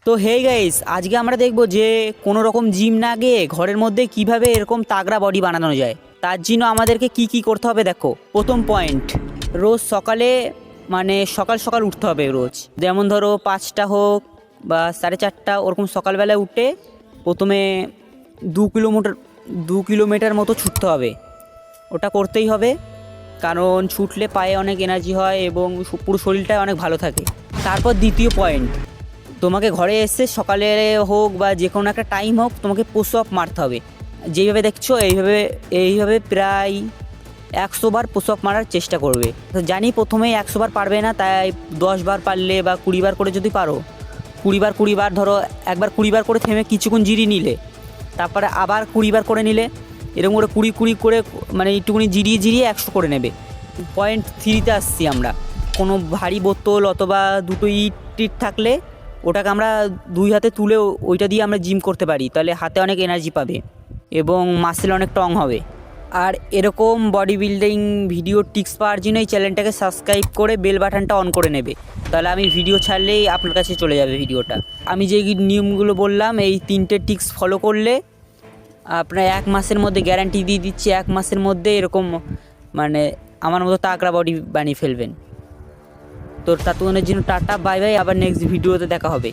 তো hey guys, আজকে আমরা দেখব যে কোনো রকম জিম না গিয়ে ঘরের মধ্যে কিভাবে এরকম তাগড়া বডি বানানো যায়। তার জন্য আমাদেরকে কি কি করতে হবে দেখো। প্রথম পয়েন্ট, রোজ সকালে মানে সকাল সকাল উঠতে হবে রোজ। যেমন ধরো 5টা হোক বা 4:30 ওরকম সকালবেলায় উঠে প্রথমে 2 কিলোমিটার মতো ছুটতে হবে। ওটা করতেই হবে, কারণ ছুটলে পায়ে অনেক এনার্জি হয় এবং পুরো শরীরটাই অনেক ভালো থাকে। তারপর দ্বিতীয় পয়েন্ট, তোমাকে ঘরে এসে সকালে হোক বা যে কোনো একটা টাইম হোক তোমাকে পুশ আপ মারতে হবে। যেইভাবে দেখছো এইভাবে এইভাবে প্রায় 100 বার পুশ আপ মারার চেষ্টা করবে। তো জানি প্রথমেই 100 বার পারবে না, তাই 10 বার পারলে বা 20 বার করে যদি পারো, 20 বার ধরো, একবার 20 বার করে থেমে কিছুক্ষণ জিরিয়ে নিলে, তারপরে আবার 20 বার করে নিলে, এরকম করে 20 করে মানে একটুখানি জিরিয়ে জিরিয়ে 100 করে নেবে। পয়েন্ট 3তে আসছি আমরা। কোনো ভারী বোতল অথবা দুটো ইট টিট থাকলে ওটাকে আমরা 2 হাতে তুলে ওইটা দিয়ে আমরা জিম করতে পারি, তাহলে হাতে অনেক এনার্জি পাবে এবং মাসেল অনেক স্ট্রং হবে। আর এরকম বডি বিল্ডিং ভিডিও টিপস পাওয়ার জন্য এই চ্যানেলটাকে সাবস্ক্রাইব করে বেল বাটনটা অন করে নেবে, তাহলে আমি ভিডিও ছাড়লেই আপনার কাছে চলে যাবে ভিডিওটা। আমি যে নিয়মগুলো বললাম এই 3টে টিপস ফলো করলে আপনার 1 মাসের মধ্যে গ্যারান্টি দিয়ে দিচ্ছি, 1 মাসের মধ্যে এরকম মানে আমার মতো তাগড়া বডি বানিয়ে ফেলবেন। তো ততক্ষণের জন্য টাটা, বাই বাই, আবার নেক্সট ভিডিওতে দেখা হবে।